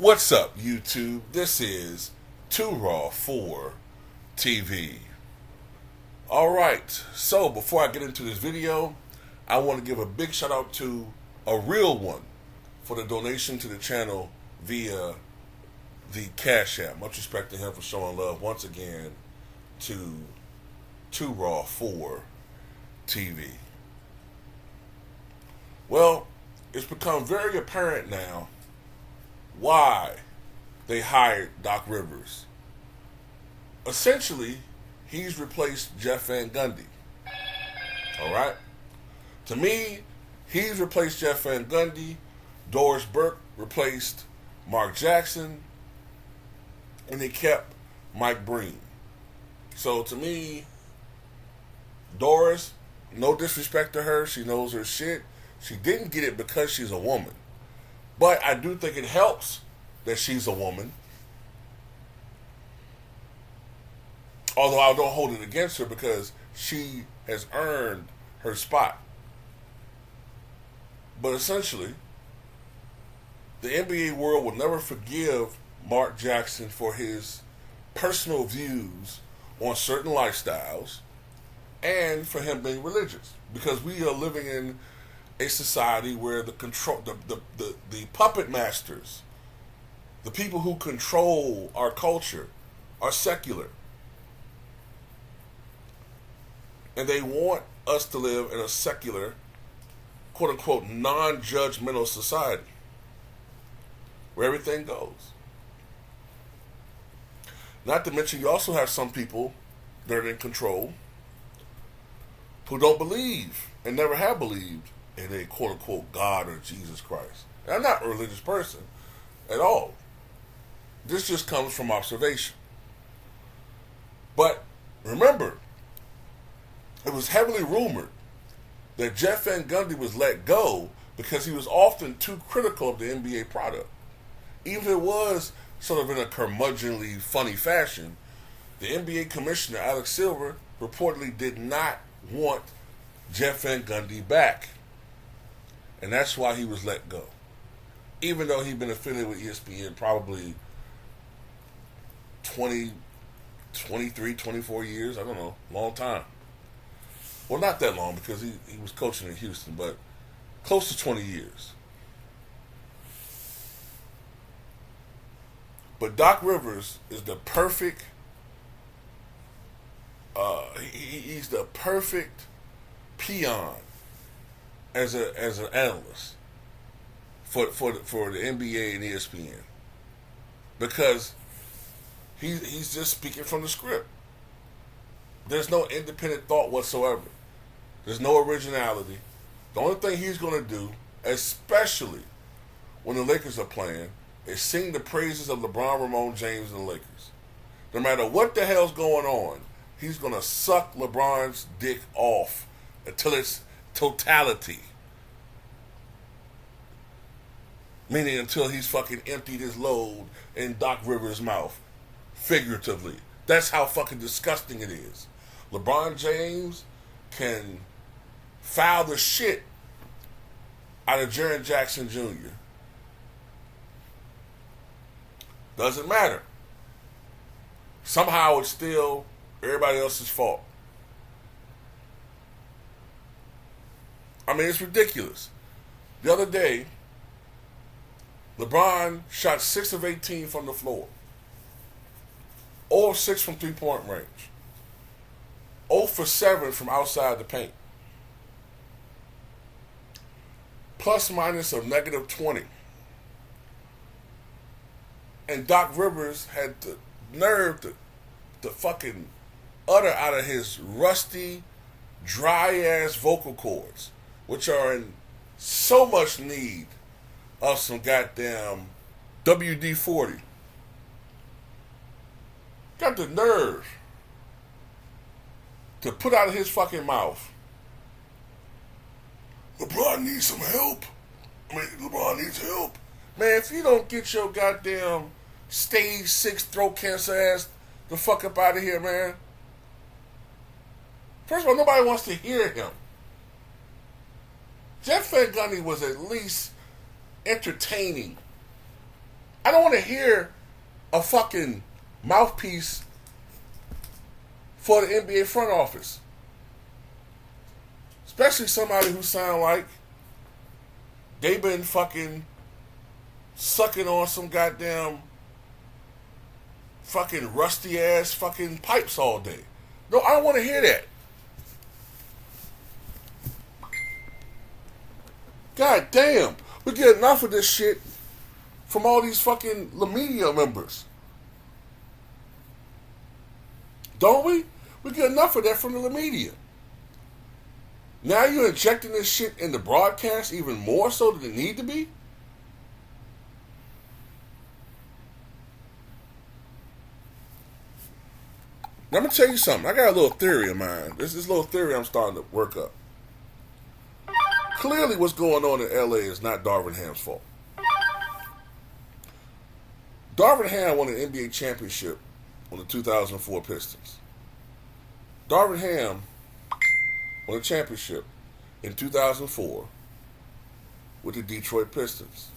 What's up, YouTube? This is Too Raw for TV. Alright, so before I get into this video, I want to give a big shout out to a real one for the donation to the channel via the Cash App. Much respect to him for showing love once again to Too Raw for TV. Well, it's become very apparent now why they hired Doc Rivers. Essentially, he's replaced Jeff Van Gundy. Alright? To me, he's replaced Jeff Van Gundy. Doris Burke replaced Mark Jackson. And they kept Mike Breen. So to me, Doris, no disrespect to her, she knows her shit. She didn't get it because she's a woman. But I do think it helps that she's a woman. Although I don't hold it against her because she has earned her spot. But essentially, the NBA world will never forgive Mark Jackson for his personal views on certain lifestyles and for him being religious. Because we are living in a society where the puppet masters, the people who control our culture, are secular. And they want us to live in a secular, quote unquote, non-judgmental society where everything goes. Not to mention, you also have some people that are in control who don't believe and never have believed in a quote unquote God or Jesus Christ. And I'm not a religious person at all. This just comes from observation. But remember, it was heavily rumored that Jeff Van Gundy was let go because he was often too critical of the NBA product. Even if it was sort of in a curmudgeonly, funny fashion, the NBA commissioner, Alex Silver, reportedly did not want Jeff Van Gundy back. And that's why he was let go. Even though he'd been affiliated with ESPN probably 20, 23, 24 years. I don't know. Long time. Well, not that long because he was coaching in Houston, but close to 20 years. But Doc Rivers is the perfect, he's the perfect peon as an analyst for the NBA and ESPN, because he's just speaking from the script. There's no independent thought whatsoever. There's no originality. The only thing he's going to do, especially when the Lakers are playing, is sing the praises of LeBron, Ramon James, and the Lakers. No matter what the hell's going on, he's going to suck LeBron's dick off until it's totality. Meaning until he's fucking emptied his load in Doc Rivers' mouth. Figuratively. That's how fucking disgusting it is. LeBron James can foul the shit out of Jaren Jackson Jr. Doesn't matter. Somehow it's still everybody else's fault. I mean, it's ridiculous. The other day, LeBron shot 6 of 18 from the floor. 0 of 6 from three-point range. 0 for 7 from outside the paint. Plus minus of negative 20. And Doc Rivers had the nerve to fucking utter out of his rusty, dry-ass vocal cords, which are in so much need of some goddamn WD-40. Got the nerve to put out of his fucking mouth, LeBron needs some help. LeBron needs help. Man, if you don't get your goddamn stage 6 throat cancer ass the fuck up out of here, man. First of all, nobody wants to hear him. Jeff Van Gundy was at least entertaining I don't want to hear a fucking mouthpiece for the NBA front office. Especially somebody who sound like they been fucking sucking on some goddamn fucking rusty ass fucking pipes all day. No, I don't want to hear that. God damn. We get enough of this shit from all these fucking La Media members. Don't we? We get enough of that from the La Media. Now you're injecting this shit in the broadcast even more so than it need to be? Now, I'm going to tell you something. I got a little theory of mine. This little theory I'm starting to work up. Clearly what's going on in LA is not Darvin Ham's fault. Darvin Ham won an NBA championship on the 2004 Pistons. Darvin Ham won a championship in 2004 with the Detroit Pistons.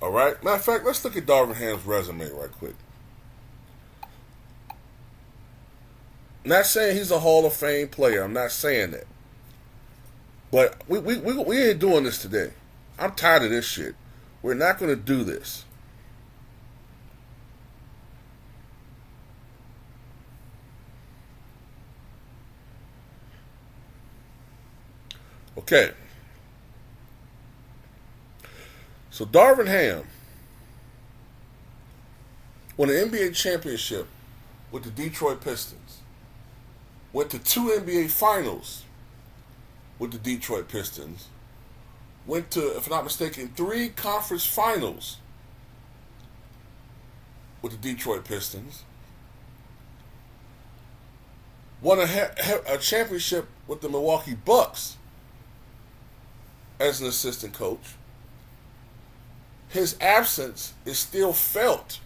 Alright? Matter of fact, let's look at Darvin Ham's resume right quick. Not saying he's a Hall of Fame player. I'm not saying that. But we ain't doing this today. I'm tired of this shit. We're not going to do this. Okay. So Darvin Ham won an NBA championship with the Detroit Pistons. Went to 2 NBA finals with the Detroit Pistons. Went to, if I'm not mistaken, 3 conference finals with the Detroit Pistons. Won a championship with the Milwaukee Bucks as an assistant coach. His absence is still felt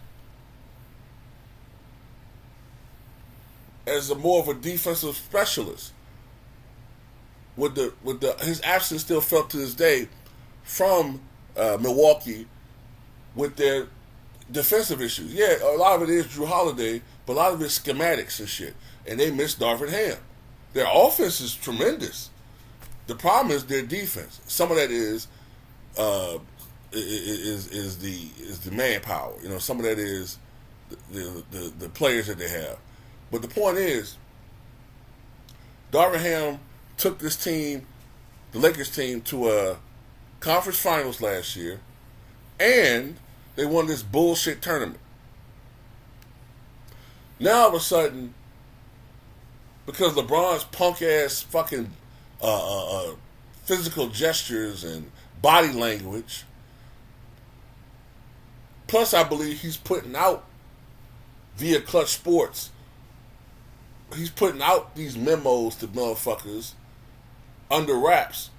as more of a defensive specialist. His absence still felt to this day from Milwaukee with their defensive issues. Yeah, a lot of it is Drew Holiday, but a lot of it's schematics and shit. And they miss Darvin Ham. Their offense is tremendous. The problem is their defense. Some of that is the manpower. You know, some of that is the players that they have. But the point is, Darvin Ham took this team, the Lakers team, to a conference finals last year, and they won this bullshit tournament. Now all of a sudden, because LeBron's punk ass fucking physical gestures and body language, plus I believe he's putting out via Klutch Sports, he's putting out these memos to motherfuckers under wraps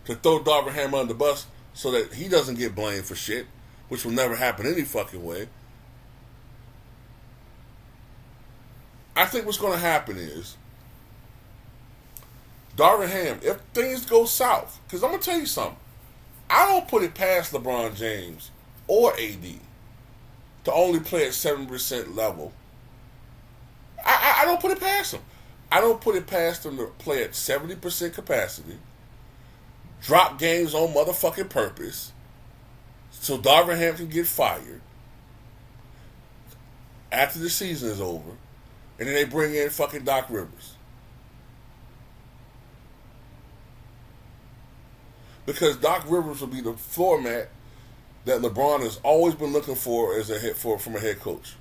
to throw Darvin Ham under the bus so that he doesn't get blamed for shit, which will never happen any fucking way. I think what's going to happen is Darvin Ham, if things go south, because I'm going to tell you something, I don't put it past LeBron James or AD to only play at 7% level. I don't put it past them. I don't put it past them to play at 70% capacity, drop games on motherfucking purpose, so Darvin Ham can get fired after the season is over, and then they bring in fucking Doc Rivers. Because Doc Rivers will be the format that LeBron has always been looking for as from a head coach.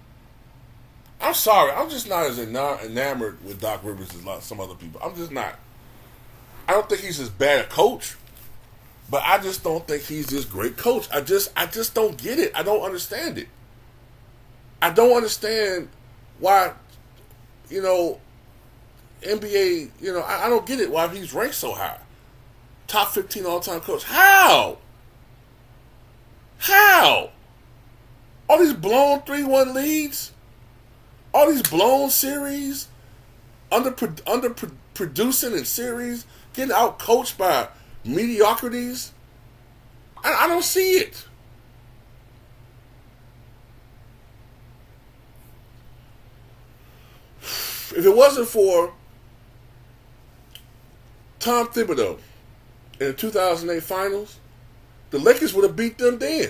I'm sorry, I'm just not as enamored with Doc Rivers as some other people. I'm just not. I don't think he's as bad a coach, but I just don't think he's this great coach. I just don't get it. I don't understand it. I don't understand why, NBA, I don't get it why he's ranked so high. Top 15 all-time coach. How? All these blown 3-1 leads? All these blown series? Underproducing in series? Getting out-coached by mediocrities? I don't see it. If it wasn't for Tom Thibodeau in the 2008 finals, the Lakers would have beat them then.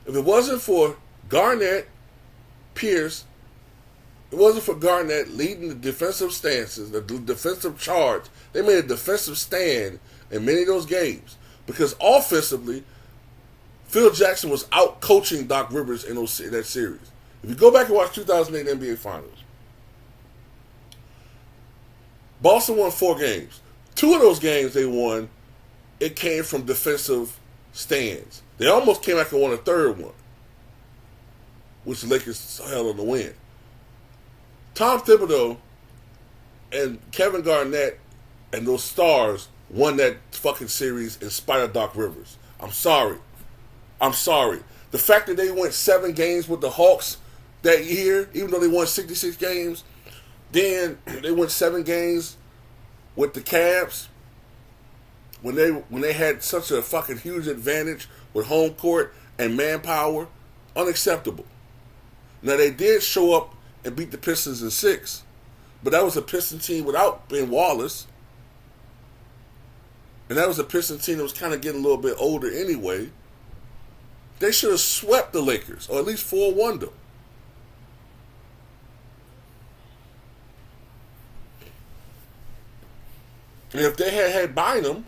If it wasn't for Garnett, Pierce, it wasn't for Garnett leading the defensive stances, the defensive charge. They made a defensive stand in many of those games because offensively, Phil Jackson was out coaching Doc Rivers in that series. If you go back and watch 2008 NBA Finals, Boston won 4 games. 2 of those games they won, it came from defensive stands. They almost came back and won a third one, which the Lakers held on the win. Tom Thibodeau and Kevin Garnett and those stars won that fucking series in spite of Doc Rivers. I'm sorry. The fact that they went 7 games with the Hawks that year, even though they won 66 games, then they went 7 games with the Cavs when they had such a fucking huge advantage with home court and manpower, unacceptable. Now they did show up and beat the Pistons in 6, but that was a Pistons team without Ben Wallace, and that was a Pistons team that was kind of getting a little bit older anyway. They should have swept the Lakers, or at least 4-1 them. And if they had Bynum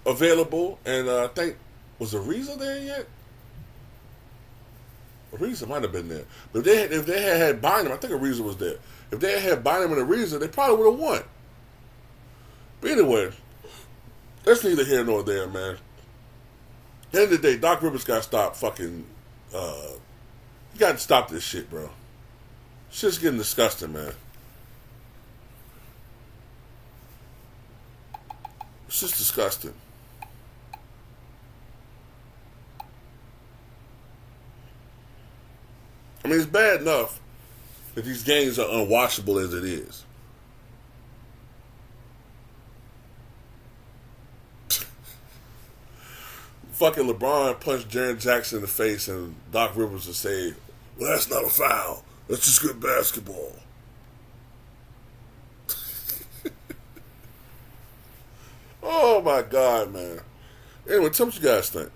available, and I think, was Ariza there yet? Ariza might have been there. But if they had Bynum, I think Ariza was there. If they had Bynum and Ariza, they probably would have won. But anyway, that's neither here nor there, man. At the end of the day, Doc Rivers got to stop fucking... you got to stop this shit, bro. Shit's getting disgusting, man. It's just disgusting. I mean, it's bad enough that these games are unwatchable as it is. Fucking LeBron punched Jaren Jackson in the face and Doc Rivers would say, well, that's not a foul. That's just good basketball. Oh, my God, man. Anyway, tell me what you guys think.